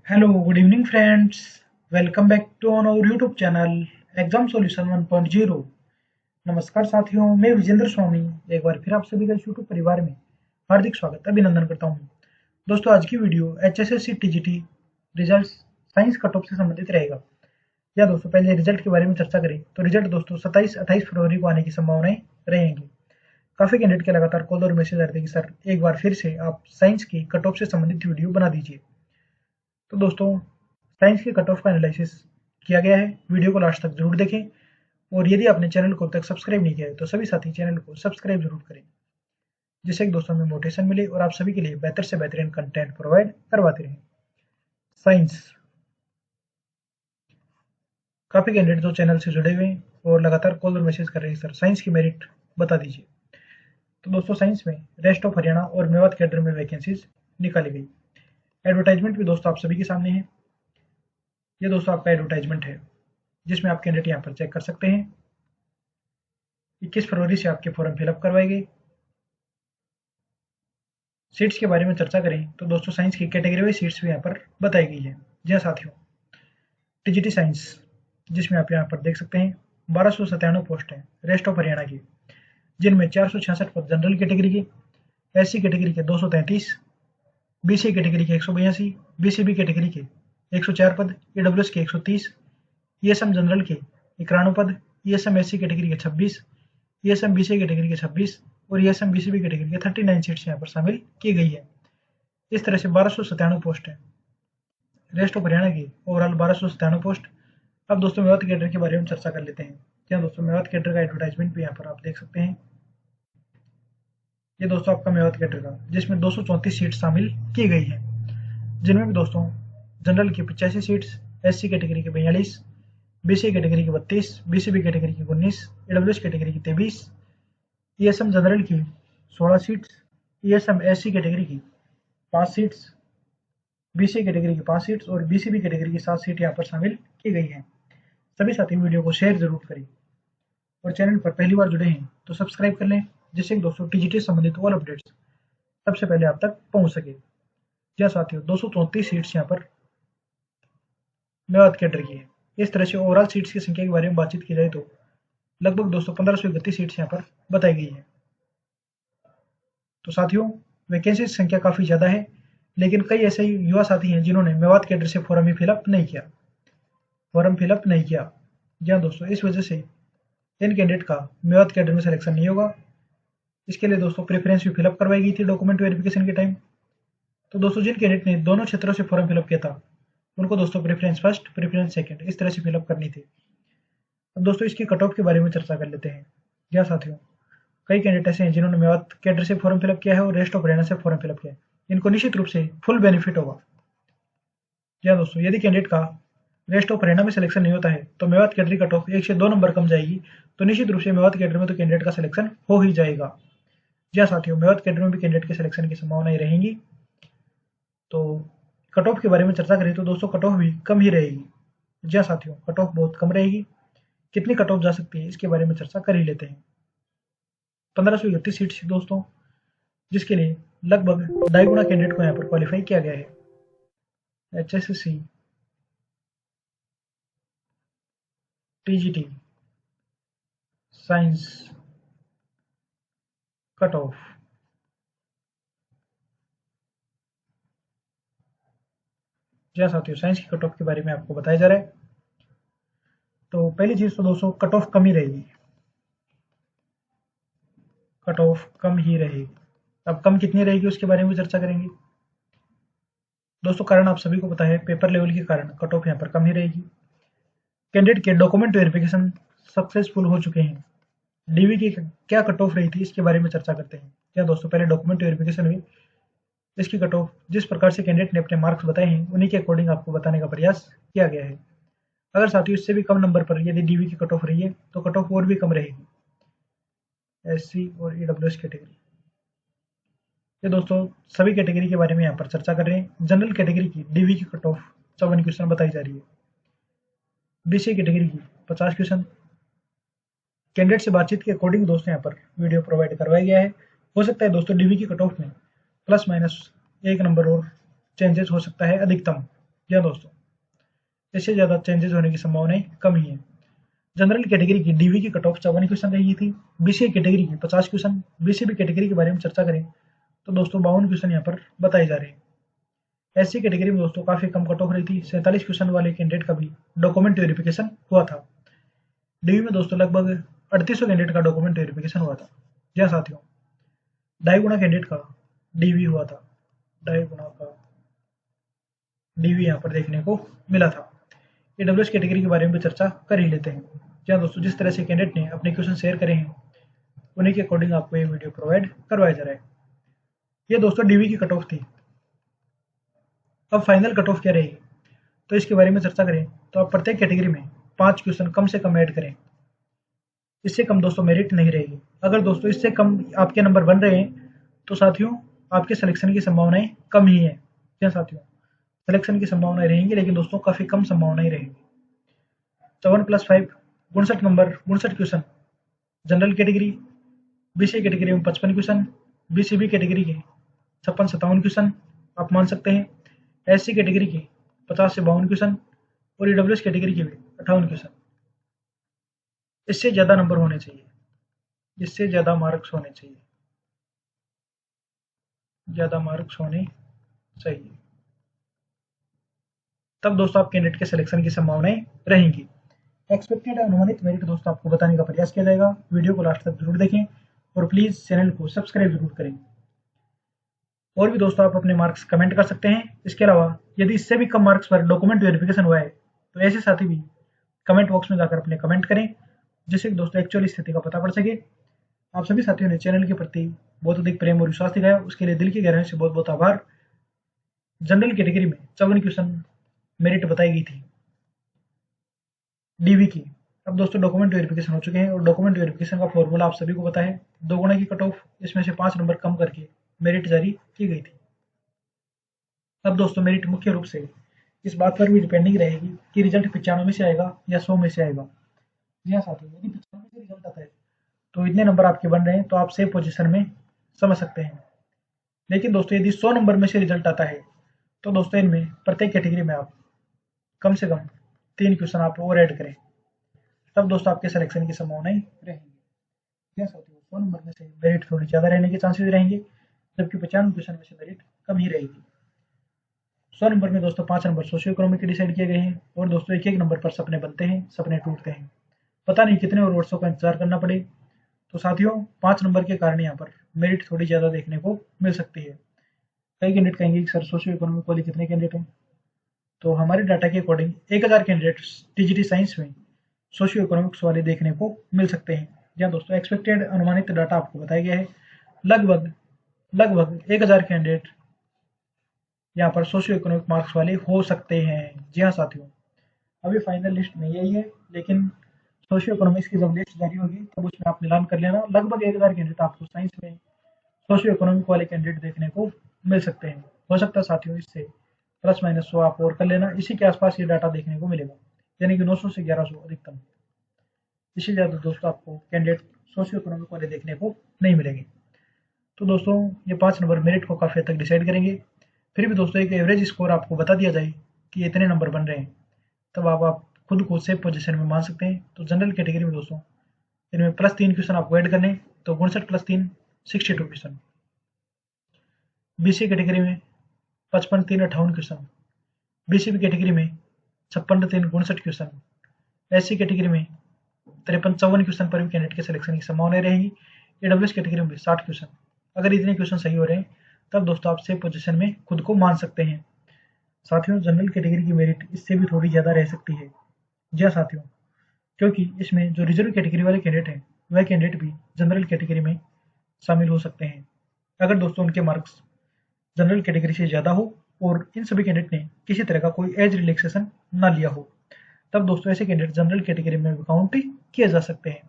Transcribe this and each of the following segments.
Hello, good evening friends. Welcome back to on our YouTube channel exam solution 1.0। नमस्कार साथियों, मैं विजेंद्र स्वामी एक बार फिर आप सभी का YouTube परिवार में हार्दिक स्वागत अभिनंदन करता हूं। दोस्तों, आज की video HSSC TGT results science cut of से संबंधित रहेगा। या दोस्तों, पहले रिजल्ट के बारे में चर्चा करें तो रिजल्ट दोस्तों 27-28 फरवरी को आने की संभावनाएं रहेंगी। काफी कैंडिडेट के लगातार कॉल और मैसेज आ रहे थे कि सर एक बार फिर से आप साइंस की कट ऑफ से संबंधित वीडियो बना दीजिए। तो दोस्तों, साइंस के कट ऑफ का एनालिसिस किया गया है, वीडियो को लास्ट तक जरूर देखें। और यदि आपने चैनल को अब तक सब्सक्राइब नहीं किया है तो सभी साथी चैनल को सब्सक्राइब जरूर करें, जिससे कि दोस्तों में मोटिवेशन मिले और आप सभी के लिए बेहतर से बेहतरीन कंटेंट प्रोवाइड करवाते रहें। साइंस, काफी कैंडिडेट तो चैनल से जुड़े हुए हैं और लगातार कॉल और मैसेज कर रहे हैं, सर साइंस की मेरिट बता दीजिए। तो दोस्तों, साइंस में रेस्ट ऑफ हरियाणा और मेवात कैडर में वैकेंसीज निकाली गई। एडवर्टाइजमेंट भी दोस्तों आप सभी के सामने है। ये दोस्तों आपका एडवर्टाइजमेंट है, जिसमें आप कैंडिडेट यहाँ पर चेक कर सकते हैं। 21 फरवरी से आपके फॉर्म फिलअप करवाए गए। सीट्स के बारे में चर्चा करें तो दोस्तों, साइंस की कैटेगरी वाइज सीट्स भी यहाँ पर बताई गई है। जी हाँ साथियों, टीजीटी साइंस, जिसमें आप यहाँ पर देख सकते हैं 1297 पोस्ट हैं रेस्ट ऑफ हरियाणा की, जिनमें 466 पद जनरल कैटेगरी के, एससी कैटेगरी के 233, बीसी कैटेगरी के 182, बीसीबी कैटेगरी के 104 पद, ईडब्ल्यूएस के 130, ईएसएम जनरल के 91 पद, ईएसएम एससी कैटेगरी के 26, ईएसएम बीसी कैटेगरी के 26 और ईएसएम बीसीबी कैटेगरी के 39 सीट्स यहाँ पर शामिल की गई है। इस तरह से 1297 पोस्ट है रेस्ट ऑफ हरियाणा की, ओवरऑल 1297 पोस्ट। अब दोस्तों, मेवात कैडर के बारे में चर्चा कर लेते हैं। क्या दोस्तों, मेवात कैडर का एडवर्टाइजमेंट भी यहाँ पर आप देख सकते हैं। ये दोस्तों आपका मेवात कैडर का, जिसमें 234 सीट शामिल की गई है, जिनमें भी दोस्तों जनरल की 85 सीट्स, एससी कैटेगरी के 42, बीसी कैटेगरी की 32, बीसीबी कैटेगरी की 19, ईडब्ल्यूएस कैटेगरी की 23, ईएसएम जनरल की 16 सीट्स, ईएसएम एससी कैटेगरी की 5 सीट्स, बीसी कैटेगरी की 5 सीट्स और बीसीबी कैटेगरी की 7 सीट यहाँ पर शामिल की गई हैं। सभी साथी वीडियो को शेयर जरूर करें और चैनल पर पहली बार जुड़े हैं तो सब्सक्राइब कर लें, जिससे दोस्तों टीजीटी संबंधित ऑल अपडेट्स सबसे पहले आप तक पहुंच सके। जी साथियों, 234 सीट्स यहाँ पर मेवात कैडर की है। इस तरह से ओवरऑल सीट्स की संख्या के बारे में बातचीत की जाए तो लगभग दोस्तों 1531 सीट्स यहाँ पर बताई गई है। तो साथियों, वैकेंसी की संख्या काफी ज्यादा है, लेकिन कई ऐसे युवा साथी हैं जिन्होंने मेवात कैडर से फॉर्म ही फिलअप नहीं किया। जी हाँ दोस्तों, इस वजह से इन कैंडिडेट का मेवात कैडर में सिलेक्शन नहीं होगा। इसके लिए दोस्तों प्रेफरेंस भी फिलअप करवाई गई थी डॉक्यूमेंट वेरिफिकेशन के टाइम। तो दोस्तों, जिन कैंडिडेट ने दोनों क्षेत्रों से फॉर्म फिलअप किया था उनको दोस्तों प्रेफरेंस फर्स्ट, प्रेफरेंस सेकंड इस तरह से फिलअप करनी थी। अब दोस्तों, इसकी कट ऑफ के बारे में चर्चा कर लेते हैं। क्या साथियों, कई कैंडिडेट ऐसे हैं जिन्होंने मेवात कैडर से फॉर्म फिलअप किया है और रेस्ट ऑफ हरियाणा से फॉर्म फिलअप किया है। इनको निश्चित रूप से फुल बेनिफिट होगा। क्या दोस्तों, यदि कैंडिडेट का रेस्ट ऑफ हरियाणा में सिलेक्शन नहीं होता है तो मेवात कैडर की कट ऑफ 1 से 2 नंबर कम जाएगी। तो निश्चित रूप से मेवात कैडर में तो कैंडिडेट का सिलेक्शन हो ही जाएगा। जी हाँ साथियों, मेवात कैडर में भी कैंडिडेट के सिलेक्शन की संभावनाएं रहेंगी। तो कट ऑफ के बारे में चर्चा करें तो दोस्तों, कट ऑफ भी कम ही रहेगी। जी हाँ साथियों, कट ऑफ बहुत कम रहेगी। कितनी कट ऑफ जा सकती है इसके बारे में चर्चा कर ही लेते हैं। 1531 सीट्स दोस्तों, जिसके लिए लगभग 2.5 गुना कैंडिडेट को यहाँ पर क्वालिफाई किया गया है। HSSC TGT science cut off, जी हाँ साथियों, साइंस की कट ऑफ के बारे में आपको बताया जा रहा है। तो पहली चीज तो दोस्तों, कट ऑफ कम ही रहेगी। कट ऑफ कम ही रहेगी। अब कम कितनी रहेगी उसके बारे में चर्चा करेंगे। दोस्तों, कारण आप सभी को पता है, पेपर लेवल के कारण कट ऑफ यहाँ पर कम ही रहेगी। कैंडिडेट के डॉक्यूमेंट वेरिफिकेशन सक्सेसफुल हो चुके हैं। डीवी की क्या कट ऑफ रही थी इसके बारे में चर्चा करते हैं। क्या दोस्तों, पहले डॉक्यूमेंट वेरिफिकेशन हुई, इसकी कट ऑफ जिस प्रकार से कैंडिडेट ने अपने मार्क्स बताए हैं उन्हीं के अकॉर्डिंग आपको बताने का प्रयास किया गया है। अगर साथियों इससे भी कम नंबर पर यदि डीवी की कट ऑफ रही है तो कट ऑफ और भी कम रहेगी। एससी और ईडब्ल्यूएस कैटेगरी, ये दोस्तों सभी कैटेगरी के बारे में यहाँ पर चर्चा कर रहे हैं। जनरल कैटेगरी की डीवी की कट ऑफ 54 क्वेश्चन बताई जा रही है। बीसी कैटेगरी की 50 क्वेश्चन। कैंडिडेट से बातचीत के अकॉर्डिंग दोस्तों यहाँ पर वीडियो प्रोवाइड करवाया गया है। हो सकता है दोस्तों डीवी की कट ऑफ में प्लस माइनस 1 नंबर और चेंजेस हो सकता है अधिकतम। जी हाँ दोस्तों, इससे ज़्यादा चेंजेस होने की संभावनाएं कम ही है। जनरल कैटेगरी की डीवी की कट ऑफ 54 क्वेश्चन रही थी। बीसीए कैटेगरी की 50 क्वेश्चन। बीसीबी कैटेगरी के बारे में चर्चा करें तो दोस्तों 52 क्वेश्चन यहाँ पर बताए जा रहे हैं। एससी कैटेगरी में दोस्तों काफी कम कट ऑफ रही थी। 47 क्वेश्चन वाले कैंडिडेट का भी डॉक्यूमेंट वेरिफिकेशन हुआ था। डीवी में दोस्तों लगभग 3800 कैंडिडेट का डॉक्यूमेंट वेरिफिकेशन हुआ था। जी हाँ साथियों, 2.5 गुना कैंडिडेट का डीवी हुआ था। 2.5 गुना का डीवी यहाँ पर देखने को मिला था। ईडब्ल्यूएस कैटेगरी के बारे में भी चर्चा कर ही लेते हैं। जी हाँ दोस्तों, जिस तरह से कैंडिडेट ने अपने क्वेश्चन शेयर करे हैं उन्हीं के अकॉर्डिंग आपको ये वीडियो प्रोवाइड करवाया जा रहा है। ये दोस्तों डीवी की कट ऑफ थी। अब फाइनल कट ऑफ क्या रहेगी तो इसके बारे में चर्चा करें तो आप प्रत्येक कैटेगरी में 5 क्वेश्चन कम से कम ऐड करें। इससे कम दोस्तों मेरिट नहीं रहेगी। अगर दोस्तों इससे कम आपके नंबर बन रहे हैं तो साथियों आपके सिलेक्शन की संभावनाएं कम ही है। जी साथियों, सिलेक्शन की संभावनाएं रहेंगी लेकिन दोस्तों काफी कम संभावनाएं रहेंगी। 54+5 59 number 59 question general category. BCA category में 55 क्वेश्चन। बीसीबी कैटेगरी के 56-57 क्वेश्चन आप मान सकते हैं। एससी कैटेगरी के 50 से 52 क्वेश्चन और ईडब्ल्यूएस कैटेगरी के भी 58 क्वेश्चन। इससे ज़्यादा नंबर होने चाहिए, इससे ज़्यादा मार्क्स होने चाहिए, ज़्यादा मार्क्स होने चाहिए, तब दोस्तों आप कैंडिडेट के सिलेक्शन की संभावनाएं रहेंगी। एक्सपेक्टेड अनुमानित मेरिट दोस्तों आपको बताने का प्रयास किया जाएगा। वीडियो को लास्ट तक जरूर देखें और प्लीज़ चैनल को सब्सक्राइब जरूर करें। और भी दोस्तों आप अपने मार्क्स कमेंट कर सकते हैं। इसके अलावा यदि इससे भी कम मार्क्स पर डॉक्यूमेंट वेरिफिकेशन हुआ है तो ऐसे साथी भी कमेंट बॉक्स में जाकर अपने कमेंट करें, जिससे दोस्तों एक्चुअल स्थिति का पता पड़ सके। आप सभी साथियों ने चैनल के प्रति बहुत अधिक प्रेम और विश्वास दिखाया, उसके लिए दिल की गहराई से बहुत बहुत आभार। जनरल कैटेगरी में 54 क्वेश्चन मेरिट बताई गई थी डीवी की। अब दोस्तों डॉक्यूमेंट वेरिफिकेशन हो चुके हैं और डॉक्यूमेंट वेरिफिकेशन का फॉर्मूला आप सभी को पता है। 2 गुना की कट ऑफ, इसमें से 5 नंबर कम करके मेरिट जारी की गई थी। अब दोस्तों मेरिट मुख्य रूप से इस बात पर भी डिपेंडिंग रहेगी कि रिजल्ट 95 में से आएगा या 100 में से आएगा। जी हाँ साथियों, यदि 95 से रिजल्ट आता है तो इतने नंबर आपके बन रहे हैं तो आप सेफ पोजीशन में समझ सकते हैं। लेकिन दोस्तों यदि 100 नंबर में से रिजल्ट आता है तो दोस्तों इनमें प्रत्येक कैटेगरी में आप कम से कम 3 क्वेश्चन आप और ऐड करें, तब दोस्तों आपके सिलेक्शन की संभावनाएं रहेंगी। जी साथियों, 100 नंबर में से मेरिट थोड़ी ज़्यादा रहने के चांसेस रहेंगे, जबकि 95 क्वेश्चन में से मेरिट कम ही रहेगी। 100 नंबर में दोस्तों 5 नंबर सोशियो इकोनॉमिक के डिसाइड किए गए हैं और दोस्तों एक एक नंबर पर सपने बनते हैं, सपने टूटते हैं। पता नहीं कितने और वर्षों का इंतजार करना पड़े। तो साथियों 5 नंबर के कारण यहाँ पर मेरिट थोड़ी ज़्यादा देखने को मिल सकती है। कई कैंडिडेट कहेंगे कि सर सोशियो इकोनॉमिक वाले कितने कैंडिडेट हैं, तो हमारे डाटा के अकॉर्डिंग 1000 कैंडिडेट्स टीजीटी साइंस में सोशियो इकोनॉमिक्स वाले देखने को मिल सकते हैं। जहाँ दोस्तों एक्सपेक्टेड अनुमानित डाटा आपको बताया गया है, लगभग 1000 कैंडिडेट यहाँ पर सोशियो इकोनॉमिक मार्क्स वाले हो सकते हैं। जी हाँ साथियों, अभी फाइनल लिस्ट नहीं आई है, लेकिन सोशियो इकोनॉमिक्स की जब लिस्ट जारी होगी तब उसमें आप मिलान कर लेना। लगभग 1000 कैंडिडेट आपको साइंस में सोशियो इकोनॉमिक वाले कैंडिडेट देखने को मिल सकते हैं। हो सकता है साथियों इससे प्लस माइनस 100 आप और कर लेना, इसी के आसपास ये डाटा देखने को मिलेगा, यानी कि 900 से 1100 अधिकतम। इससे ज़्यादा दोस्तों आपको कैंडिडेट सोशियो इकोनॉमिक वाले देखने को नहीं मिलेंगे। तो दोस्तों ये 5 नंबर मेरिट को काफ़ी हद तक डिसाइड करेंगे। फिर भी दोस्तों एक एवरेज स्कोर आपको बता दिया जाए कि इतने नंबर बन रहे हैं, तब आप खुद को सेफ पोजीशन में मान सकते हैं। तो जनरल कैटेगरी में दोस्तों इनमें +3 क्वेश्चन आपको ऐड करने, तो 59 + 3 62 क्वेश्चन। बीसी कैटेगरी में 55 3 58 क्वेश्चन। बीसीबी कैटेगरी में 56 3 59 क्वेश्चन। एससी कैटेगरी में 53-54 क्वेश्चन पर भी कैंडिडेट के सिलेक्शन की संभावनाएं रहेंगी। ईडब्ल्यूएस कैटेगरी में भी 60 क्वेश्चन। अगर इतने क्वेश्चन सही हो रहे हैं तब दोस्तों आप सेफ पोजीशन में खुद को मान सकते हैं। साथियों जनरल कैटेगरी की मेरिट इससे भी थोड़ी ज़्यादा रह सकती है। जी हाँ साथियों, क्योंकि इसमें जो रिजर्व कैटेगरी वाले कैंडिडेट हैं वह कैंडिडेट भी जनरल कैटेगरी में शामिल हो सकते हैं, अगर दोस्तों उनके मार्क्स जनरल कैटेगरी से ज़्यादा हो और इन सभी कैंडिडेट ने किसी तरह का कोई एज रिलैक्सेशन ना लिया हो, तब दोस्तों ऐसे कैंडिडेट जनरल कैटेगरी में काउंट किए जा सकते हैं।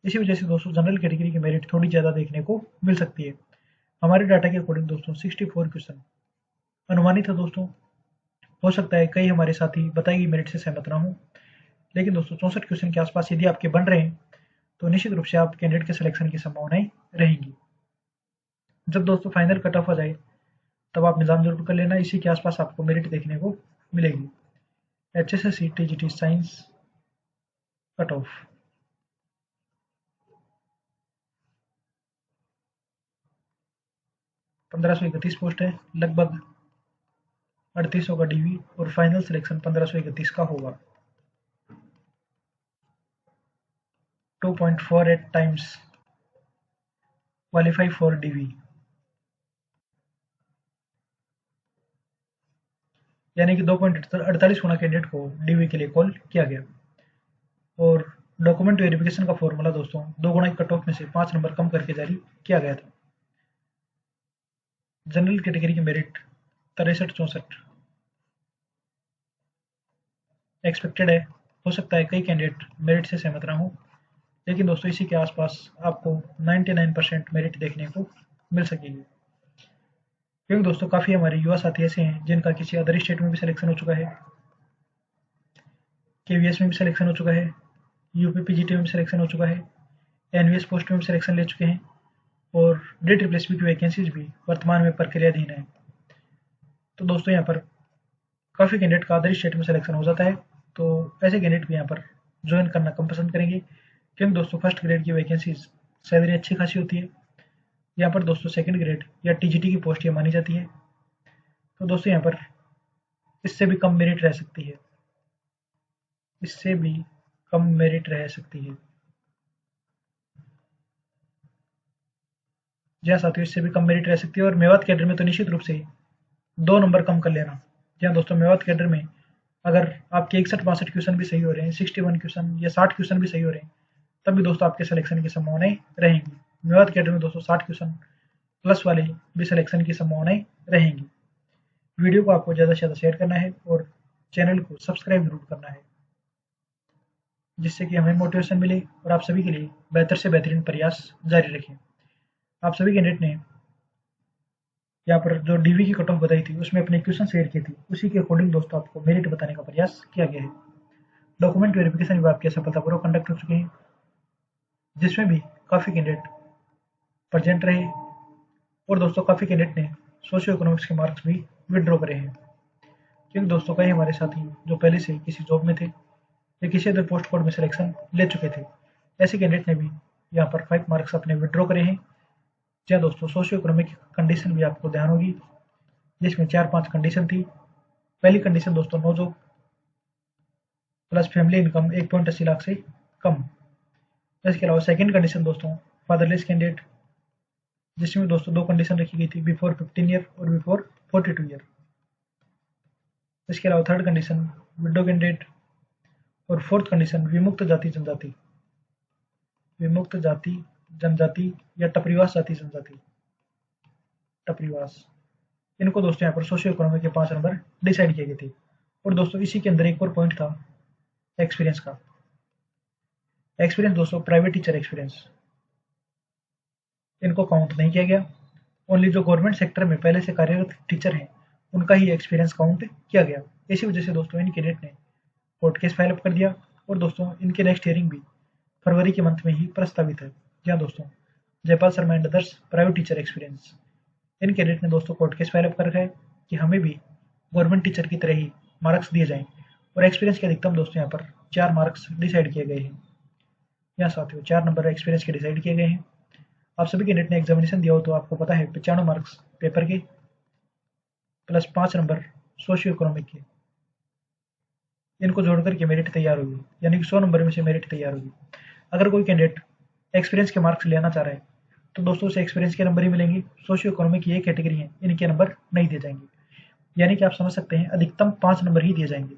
इसी वजह से दोस्तों जनरल कैटेगरी की मेरिट थोड़ी ज़्यादा देखने को मिल सकती है। हमारे डाटा के अकॉर्डिंग दोस्तों 64 क्वेश्चन अनुमानित है दोस्तों। हो सकता है कई हमारे साथी बताई गई मेरिट से सहमत ना हो, लेकिन दोस्तों 64 क्वेश्चन के आसपास यदि आपके बन रहे हैं तो निश्चित रूप से आप कैंडिडेट के सिलेक्शन की संभावनाएं रहेंगी। जब दोस्तों फाइनल कट ऑफ आ जाए तब आप मिलान जरूर कर लेना, इसी के आसपास आपको मेरिट देखने को मिलेगी। HSSC TGT science cut of 1531 post है, लगभग 3800 का DV और फाइनल सिलेक्शन 1531 का होगा। 2.48 टाइम्स क्वालिफाई फॉर DV, यानी कि 2.48 गुना कैंडिडेट को DV के लिए कॉल किया गया। और डॉक्यूमेंट वेरिफिकेशन का फॉर्मूला दोस्तों 2 गुना की कट ऑफ में से 5 नंबर कम करके जारी किया गया था। जनरल कैटेगरी की मेरिट 63-64 एक्सपेक्टेड है। हो सकता है कई कैंडिडेट मेरिट से सहमत ना हो, लेकिन दोस्तों इसी के आसपास आपको 99% मेरिट देखने को मिल सकेगी। क्योंकि दोस्तों काफ़ी हमारे युवा साथी ऐसे हैं जिनका किसी अदर स्टेट में भी सिलेक्शन हो चुका है, KVS में भी सिलेक्शन हो चुका है, UP PGT में भी सिलेक्शन हो चुका है, NVS पोस्ट में भी सिलेक्शन ले चुके हैं और DSSB की वैकेंसीज भी वर्तमान में प्रक्रियाधीन है। तो दोस्तों यहाँ पर काफ़ी कैंडिडेट का अदर स्टेट में सिलेक्शन हो जाता है, तो ऐसे कैंडिडेट भी यहाँ पर ज्वाइन करना कम पसंद करेंगे, क्योंकि दोस्तों फर्स्ट ग्रेड की वैकेंसीज सैलरी अच्छी खासी होती है। यहाँ पर दोस्तों सेकंड ग्रेड या TGT की पोस्ट ये मानी जाती है। तो दोस्तों यहाँ पर इससे भी कम मेरिट रह सकती है, इससे भी कम मेरिट रह सकती है। जी हाँ साथियों, इससे भी कम मेरिट रह सकती है। और मेवात कैडर में तो निश्चित रूप से 2 नंबर कम कर लेना। जी हाँ दोस्तों, मेवात कैडर में अगर आपके 61-62 क्वेश्चन भी सही हो रहे हैं, 61 क्वेश्चन या 60 क्वेश्चन भी सही हो रहे हैं, तब भी दोस्तों आपके सिलेक्शन की संभावनाएं रहेंगी। मेवात कैडर में दोस्तों 60 क्वेश्चन प्लस वाले भी सिलेक्शन की संभावनाएं रहेंगी। वीडियो को आपको ज़्यादा से ज़्यादा शेयर करना है और चैनल को सब्सक्राइब जरूर करना है, जिससे कि हमें मोटिवेशन मिले और आप सभी के लिए बेहतर से बेहतरीन प्रयास जारी रखें। आप सभी कैंडिडेट ने यहाँ पर जो DV की कट ऑफ बताई थी उसमें अपने क्वेश्चन शेयर किए थे, उसी के अकॉर्डिंग दोस्तों आपको मेरिट बताने का प्रयास किया गया है। डॉक्यूमेंट वेरिफिकेशन विभाग के सफलतापूर्वक कंडक्ट हो चुके हैं, जिसमें भी काफ़ी कैंडिडेट प्रेजेंट रहे और दोस्तों काफ़ी कैंडिडेट ने सोशियो इकोनॉमिक्स के मार्क्स भी विड्रॉ करे हैं। क्योंकि दोस्तों कई हमारे साथी जो पहले से किसी जॉब में थे या किसी अदर पोस्ट कोड में सिलेक्शन ले चुके थे, ऐसे कैंडिडेट ने भी यहाँ पर 5 मार्क्स अपने विड्रॉ करे हैं। क्या दोस्तों सोशियो इकोनॉमिक कंडीशन भी आपको ध्यान होगी, जिसमें 4-5 कंडीशन थी। पहली कंडीशन दोस्तों no job plus family income 1.80 lakh से कम। इसके अलावा सेकंड कंडीशन दोस्तों फादरलेस कैंडिडेट, जिसमें दोस्तों 2 कंडीशन रखी गई थी, बिफोर 15 ईयर और बिफोर 42 ईयर। इसके अलावा थर्ड कंडीशन विडो कैंडिडेट और फोर्थ कंडीशन विमुक्त जाति जनजाति, विमुक्त जाति जनजाति या टपरीवास जाति जनजाति, टपरीवास। इनको दोस्तों यहाँ पर सोशियो इकोनॉमिक के 5 नंबर डिसाइड किए गए थे। और दोस्तों इसी के अंदर एक और पॉइंट था एक्सपीरियंस का। एक्सपीरियंस दोस्तों प्राइवेट टीचर एक्सपीरियंस, इनको काउंट नहीं किया गया। ओनली जो गवर्नमेंट सेक्टर में पहले से कार्यरत टीचर हैं उनका ही एक्सपीरियंस काउंट किया गया। इसी वजह से दोस्तों इन कैंडिडेट ने कोर्ट केस फाइल अप कर दिया और दोस्तों इनके नेक्स्ट हियरिंग भी फरवरी के मंथ में ही प्रस्तावित है। जहाँ दोस्तों Jaipal Sharma and others private teacher experience, in candidate ने दोस्तों कोर्ट केस फाइल अप कर रखा है कि हमें भी गवर्नमेंट टीचर की तरह ही मार्क्स दिए जाएं। और एक्सपीरियंस के अधिकतम दोस्तों यहाँ पर 4 मार्क्स डिसाइड किए गए हैं। यहाँ साथियों 4 नंबर एक्सपीरियंस के डिसाइड किए गए हैं। आप सभी कैंडिडेट ने एग्जामिनेशन दिया हो तो आपको पता है 95 मार्क्स पेपर के प्लस 5 नंबर सोशियो इकोनॉमिक के, इनको जोड़कर के मेरिट तैयार होगी, यानी कि 100 नंबर में से मेरिट तैयार होगी। अगर कोई कैंडिडेट एक्सपीरियंस के मार्क्स लेना चाह रहा है तो दोस्तों उसे एक्सपीरियंस के नंबर ही मिलेंगे। सोशियो इकोनॉमिक की ये कैटेगरी है, इनके नंबर नहीं दिए जाएंगे। यानी कि आप समझ सकते हैं अधिकतम 5 नंबर ही दिए जाएंगे।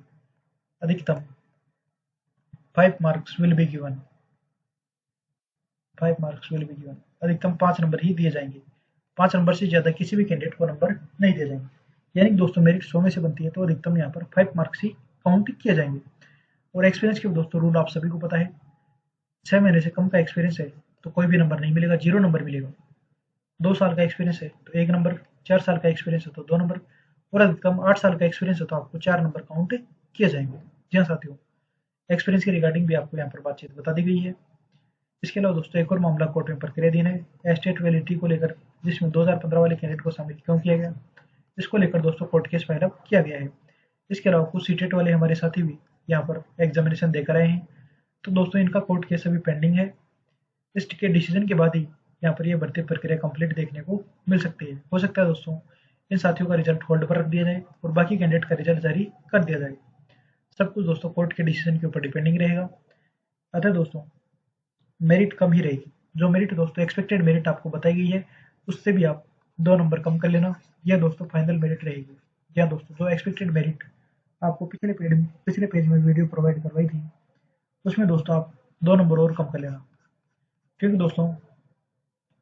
अधिकतम 5 marks will be given, 5 marks will be given, अधिकतम 5 नंबर ही दिए जाएंगे। 5 नंबर से ज़्यादा किसी भी कैंडिडेट को नंबर नहीं दिए जाएंगे। यानी कि दोस्तों मेरिट 100 में से बनती है तो अधिकतम यहाँ पर 5 मार्क्स ही काउंट किए जाएंगे। और एक्सपीरियंस के दोस्तों रूल आप सभी को पता है, 6 महीने से कम का एक्सपीरियंस है तो कोई भी नंबर नहीं मिलेगा, 0 नंबर मिलेगा। 2 साल का एक्सपीरियंस है तो 1 नंबर, 4 साल का एक्सपीरियंस है तो 2 नंबर, और अधिकतम 8 साल का एक्सपीरियंस है तो आपको 4 नंबर काउंट किए जाएंगे। जी हाँ साथियों, एक्सपीरियंस के रिगार्डिंग भी आपको यहाँ पर बातचीत बता दी गई है। इसके अलावा दोस्तों एक और मामला कोर्ट में प्रक्रियाधीन है एस्टेट वैलिडिटी को लेकर, जिसमें 2015 वाले कैंडिडेट को शामिल क्यों किया गया, इसको लेकर दोस्तों कोर्ट केस फाइल अप किया गया है। इसके अलावा कुछ सीटेट वाले हमारे साथी भी यहाँ पर एग्जामिनेशन देकर आए हैं, तो दोस्तों इनका कोर्ट केस अभी पेंडिंग है। इसके डिसीजन के बाद ही यहाँ पर ये भर्ती प्रक्रिया कंप्लीट देखने को मिल सकती है। हो सकता है दोस्तों इन साथियों का रिजल्ट होल्ड पर रख दिया जाए और बाकी कैंडिडेट का रिजल्ट जारी कर दिया जाए। सब कुछ दोस्तों कोर्ट के डिसीजन के ऊपर डिपेंडिंग रहेगा। अतः दोस्तों मेरिट कम ही रहेगी। जो मेरिट दोस्तों एक्सपेक्टेड मेरिट आपको बताई गई है उससे भी आप 2 नंबर कम कर लेना, यह दोस्तों फाइनल मेरिट रहेगी। या दोस्तों जो एक्सपेक्टेड मेरिट आपको पिछले पेज में वीडियो प्रोवाइड करवाई थी उसमें दोस्तों आप 2 नंबर और कम कर लेना, क्योंकि दोस्तों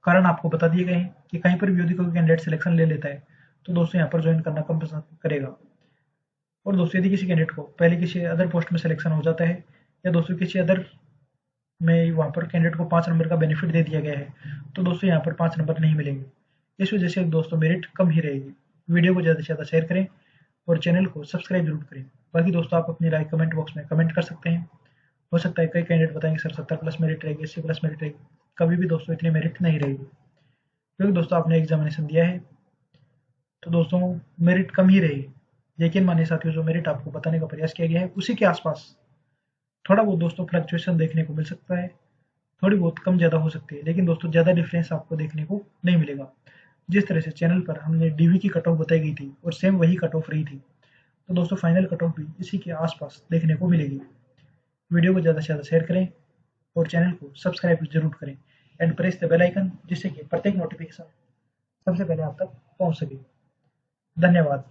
कारण आपको बता दिए गए हैं कि कहीं पर भी यदि कोई कैंडिडेट सिलेक्शन ले लेता है तो दोस्तों यहाँ पर ज्वाइन करना कम पसंद करेगा। और दोस्तों यदि किसी कैंडिडेट को पहले किसी अदर पोस्ट में सिलेक्शन हो जाता है या दोस्तों किसी अदर में वहाँ पर कैंडिडेट को 5 नंबर का बेनिफिट दे दिया गया है तो दोस्तों यहाँ पर 5 नंबर नहीं मिलेंगे। इस वजह से दोस्तों मेरिट कम ही रहेगी। वीडियो को ज़्यादा से ज़्यादा शेयर करें और चैनल को सब्सक्राइब जरूर करें। बाकी दोस्तों आप अपनी राय कमेंट बॉक्स में कमेंट कर सकते हैं। हो सकता है कई कैंडिडेट बताएंगे सर 70 प्लस मेरिट रहेगी, 80 प्लस मेरिट रहेगी। कभी भी दोस्तों इतनी मेरिट नहीं रहेगी, क्योंकि दोस्तों आपने एग्जामिनेशन दिया है तो दोस्तों मेरिट कम ही रहेगी। यकीन मानिए साथियों, जो मेरिट आपको बताने का प्रयास किया गया है उसी के आसपास थोड़ा बहुत दोस्तों फ्लक्चुएशन देखने को मिल सकता है, थोड़ी बहुत कम ज़्यादा हो सकती है, लेकिन दोस्तों ज़्यादा डिफरेंस आपको देखने को नहीं मिलेगा। जिस तरह से चैनल पर हमने डीवी की कट ऑफ बताई गई थी और सेम वही कट ऑफ रही थी, तो दोस्तों फाइनल कट ऑफ भी इसी के आसपास देखने को मिलेगी। वीडियो को ज़्यादा से ज़्यादा शेयर करें और चैनल को सब्सक्राइब जरूर करें and press the bell icon, जिससे कि प्रत्येक नोटिफिकेशन सबसे पहले आप तक पहुंच सके। धन्यवाद।